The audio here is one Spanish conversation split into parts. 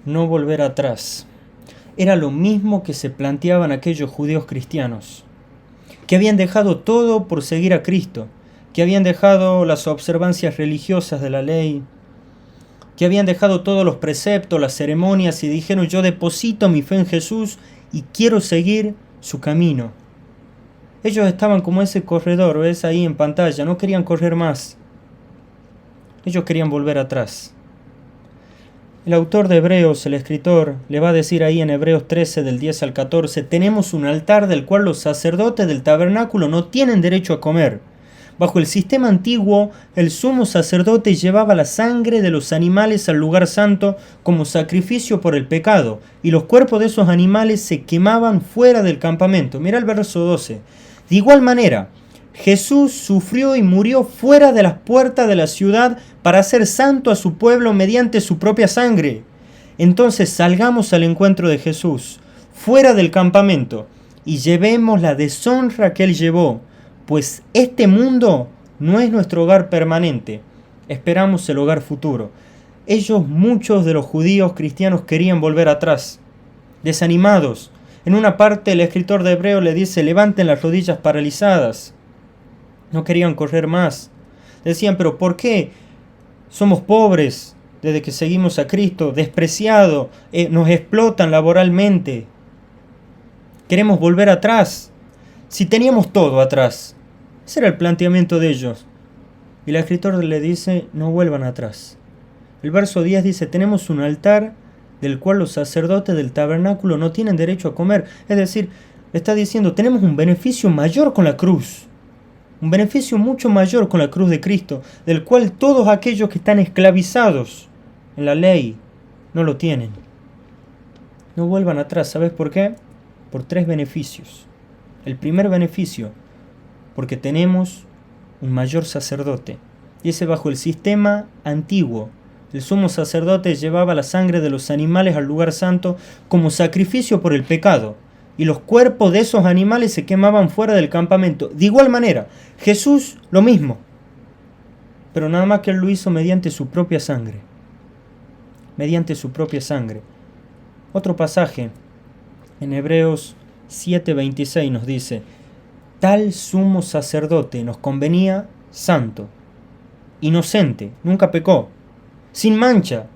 no volver atrás. Era lo mismo que se planteaban aquellos judíos cristianos, que habían dejado todo por seguir a Cristo, que habían dejado las observancias religiosas de la ley, que habían dejado todos los preceptos, las ceremonias y dijeron: yo deposito mi fe en Jesús y quiero seguir su camino. Ellos estaban como ese corredor, ves ahí en pantalla, no querían correr más. Ellos querían volver atrás. El autor de Hebreos, el escritor, le va a decir ahí en Hebreos 13 del 10 al 14: tenemos un altar del cual los sacerdotes del tabernáculo no tienen derecho a comer. Bajo el sistema antiguo, el sumo sacerdote llevaba la sangre de los animales al lugar santo como sacrificio por el pecado, y los cuerpos de esos animales se quemaban fuera del campamento. Mira el verso 12. De igual manera, Jesús sufrió y murió fuera de las puertas de la ciudad para hacer santo a su pueblo mediante su propia sangre. Entonces salgamos al encuentro de Jesús, fuera del campamento, y llevemos la deshonra que Él llevó, pues este mundo no es nuestro hogar permanente, esperamos el hogar futuro. Muchos de los judíos cristianos querían volver atrás, desanimados. En una parte el escritor de Hebreo le dice: levanten las rodillas paralizadas. No querían correr más. Decían: pero ¿por qué? Somos pobres desde que seguimos a Cristo, despreciados, nos explotan laboralmente. Queremos volver atrás. Si teníamos todo atrás. Ese era el planteamiento de ellos. Y el escritor le dice: no vuelvan atrás. El verso 10 dice: tenemos un altar del cual los sacerdotes del tabernáculo no tienen derecho a comer. Es decir, le está diciendo: tenemos un beneficio mayor con la cruz. Un beneficio mucho mayor con la cruz de Cristo, del cual todos aquellos que están esclavizados en la ley no lo tienen. No vuelvan atrás. ¿Sabes por qué? Por 3 beneficios. El primer beneficio, porque tenemos un mayor sacerdote. Y ese bajo el sistema antiguo. El sumo sacerdote llevaba la sangre de los animales al lugar santo como sacrificio por el pecado, y los cuerpos de esos animales se quemaban fuera del campamento. De igual manera, Jesús lo mismo, pero nada más que Él lo hizo mediante su propia sangre. Mediante su propia sangre. Otro pasaje, en Hebreos 7:26 nos dice: tal sumo sacerdote nos convenía santo, inocente, nunca pecó, sin mancha,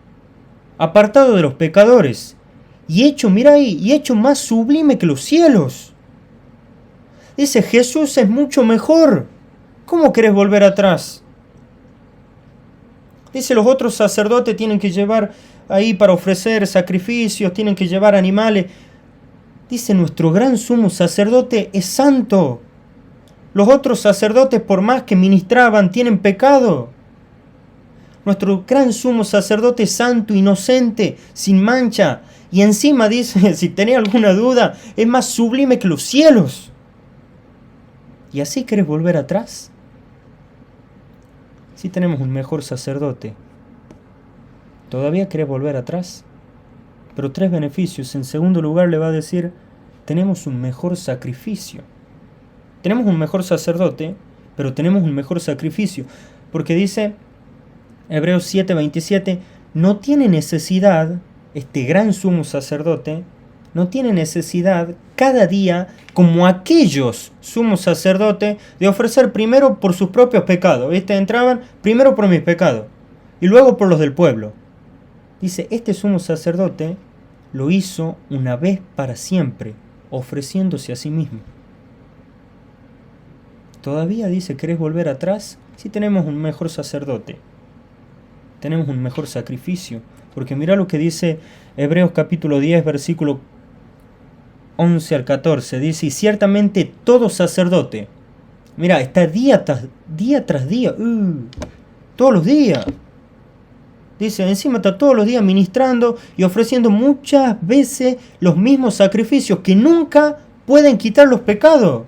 apartado de los pecadores, y hecho, mira ahí, y hecho más sublime que los cielos. Dice: Jesús es mucho mejor. ¿Cómo querés volver atrás? Dice: los otros sacerdotes tienen que llevar ahí para ofrecer sacrificios, tienen que llevar animales. Dice: nuestro gran sumo sacerdote es santo. Los otros sacerdotes, por más que ministraban, tienen pecado. Nuestro gran sumo sacerdote es santo, inocente, sin mancha. Y encima dice, si tenés alguna duda, es más sublime que los cielos. ¿Y así querés volver atrás? Si tenemos un mejor sacerdote, ¿todavía querés volver atrás? Pero 3 beneficios. En segundo lugar le va a decir: tenemos un mejor sacrificio. Tenemos un mejor sacerdote, pero tenemos un mejor sacrificio. Porque dice Hebreos 7:27, no tiene necesidad, este gran sumo sacerdote, no tiene necesidad cada día, como aquellos sumos sacerdotes, de ofrecer primero por sus propios pecados. Entraban primero por mis pecados y luego por los del pueblo. Dice: este sumo sacerdote lo hizo una vez para siempre, ofreciéndose a sí mismo. Todavía dice: ¿querés volver atrás? Si tenemos un mejor sacerdote, tenemos un mejor sacrificio. Porque mira lo que dice Hebreos capítulo 10, versículo 11 al 14. Dice: y ciertamente todo sacerdote, mira, está día tras día, todos los días. Dice, encima está todos los días ministrando y ofreciendo muchas veces los mismos sacrificios que nunca pueden quitar los pecados.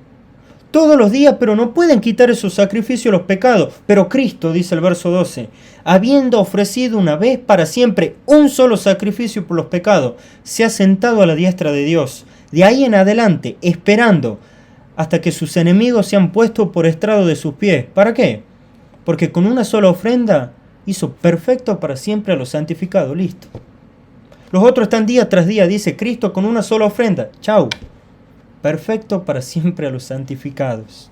Todos los días, pero no pueden quitar esos sacrificios los pecados. Pero Cristo, dice el verso 12, habiendo ofrecido una vez para siempre un solo sacrificio por los pecados, se ha sentado a la diestra de Dios. De ahí en adelante, esperando hasta que sus enemigos sean puestos por estrado de sus pies. ¿Para qué? Porque con una sola ofrenda hizo perfecto para siempre a los santificados. Listo. Los otros están día tras día, dice Cristo, con una sola ofrenda. Chau. Perfecto para siempre a los santificados.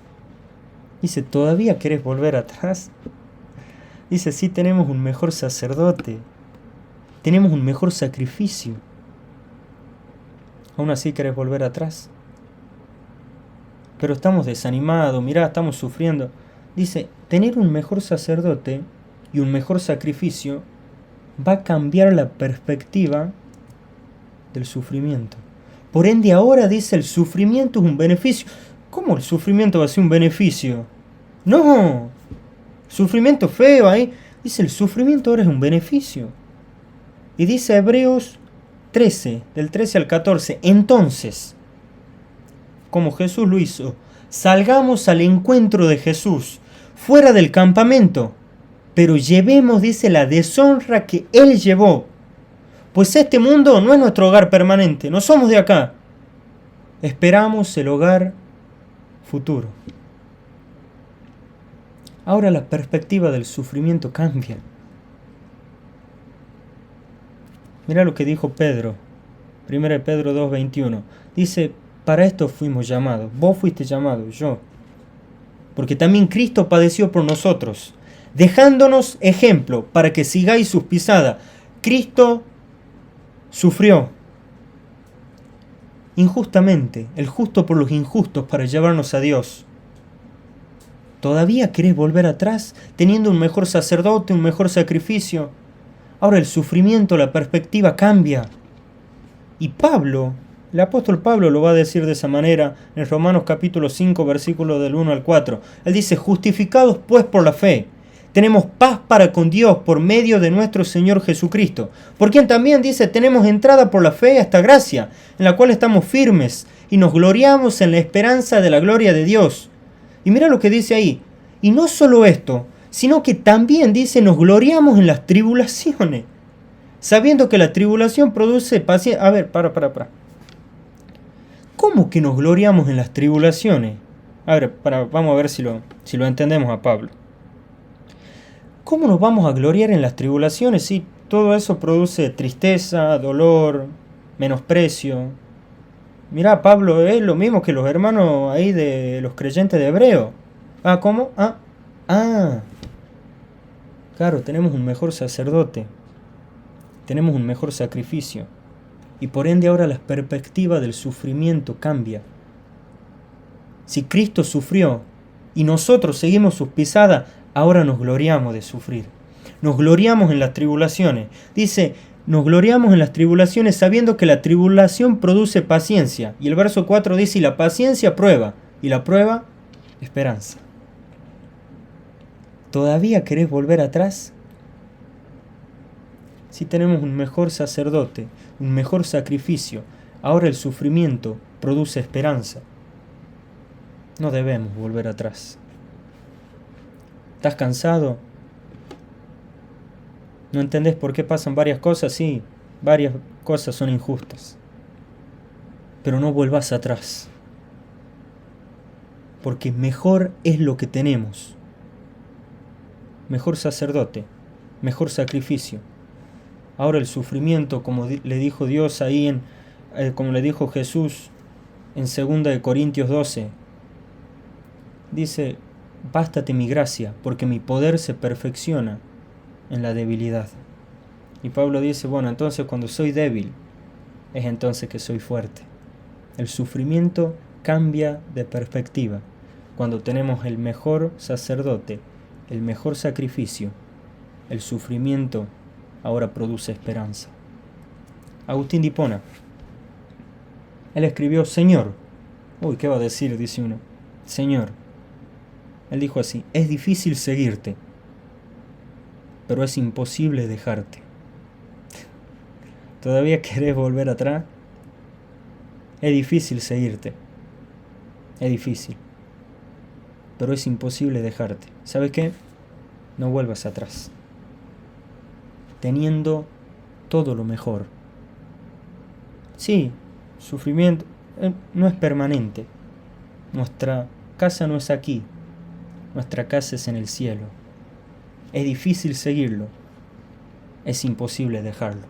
Dice, ¿todavía querés volver atrás? Dice, sí, tenemos un mejor sacerdote. Tenemos un mejor sacrificio. ¿Aún así querés volver atrás? Pero estamos desanimados, mirá, estamos sufriendo. Dice, tener un mejor sacerdote y un mejor sacrificio va a cambiar la perspectiva del sufrimiento. Por ende, ahora dice, el sufrimiento es un beneficio. ¿Cómo el sufrimiento va a ser un beneficio? No, sufrimiento feo ahí. Dice, el sufrimiento ahora es un beneficio. Y dice Hebreos 13, del 13 al 14, entonces, como Jesús lo hizo, salgamos al encuentro de Jesús, fuera del campamento, pero llevemos, dice, la deshonra que Él llevó. Pues este mundo no es nuestro hogar permanente, no somos de acá. Esperamos el hogar futuro. Ahora la perspectiva del sufrimiento cambia. Mira lo que dijo Pedro, 1 Pedro 2:21. Dice, para esto fuimos llamados, vos fuiste llamado, yo. Porque también Cristo padeció por nosotros, dejándonos ejemplo para que sigáis sus pisadas. Cristo sufrió injustamente, el justo por los injustos para llevarnos a Dios. ¿Todavía querés volver atrás, teniendo un mejor sacerdote, un mejor sacrificio? Ahora el sufrimiento, la perspectiva cambia. Y Pablo, el apóstol Pablo lo va a decir de esa manera en Romanos capítulo 5, versículos del 1 al 4. Él dice, justificados pues por la fe, tenemos paz para con Dios por medio de nuestro Señor Jesucristo, por quien también dice, tenemos entrada por la fe a esta gracia, en la cual estamos firmes y nos gloriamos en la esperanza de la gloria de Dios. Y mira lo que dice ahí, y no solo esto, sino que también dice, nos gloriamos en las tribulaciones, sabiendo que la tribulación produce paciencia. A ver, para. ¿Cómo que nos gloriamos en las tribulaciones? A ver, vamos a ver si lo entendemos a Pablo. ¿Cómo nos vamos a gloriar en las tribulaciones si todo eso produce tristeza, dolor, menosprecio? Mirá, Pablo es lo mismo que los hermanos ahí de los creyentes de Hebreo. Ah, ¿cómo? Claro, tenemos un mejor sacerdote. Tenemos un mejor sacrificio. Y por ende ahora la perspectiva del sufrimiento cambia. Si Cristo sufrió y nosotros seguimos sus pisadas, ahora nos gloriamos de sufrir. Nos gloriamos en las tribulaciones. Dice, nos gloriamos en las tribulaciones sabiendo que la tribulación produce paciencia. Y el verso 4 dice, y la paciencia prueba, y la prueba, esperanza. ¿Todavía querés volver atrás? Si tenemos un mejor sacerdote, un mejor sacrificio, ahora el sufrimiento produce esperanza. No debemos volver atrás. ¿Estás cansado? ¿No entendés por qué pasan varias cosas? Sí, varias cosas son injustas. Pero no vuelvas atrás. Porque mejor es lo que tenemos. Mejor sacerdote, mejor sacrificio. Ahora el sufrimiento, como le dijo Dios ahí, como le dijo Jesús en 2 Corintios 12, dice, bástate mi gracia, porque mi poder se perfecciona en la debilidad. Y Pablo dice, bueno, entonces cuando soy débil, es entonces que soy fuerte. El sufrimiento cambia de perspectiva cuando tenemos el mejor sacerdote, el mejor sacrificio. El sufrimiento ahora produce esperanza. Agustín de Hipona, él escribió, Señor, ¿qué va a decir? Dice uno, Señor, él dijo así, es difícil seguirte, pero es imposible dejarte. ¿Todavía querés volver atrás? Es difícil seguirte, es difícil, pero es imposible dejarte. ¿Sabes qué? No vuelvas atrás, teniendo todo lo mejor. Sí, sufrimiento no es permanente. Nuestra casa no es aquí, nuestra casa es en el cielo. Es difícil seguirlo, es imposible dejarlo.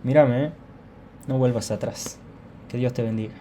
Mírame, No vuelvas atrás. Que Dios te bendiga.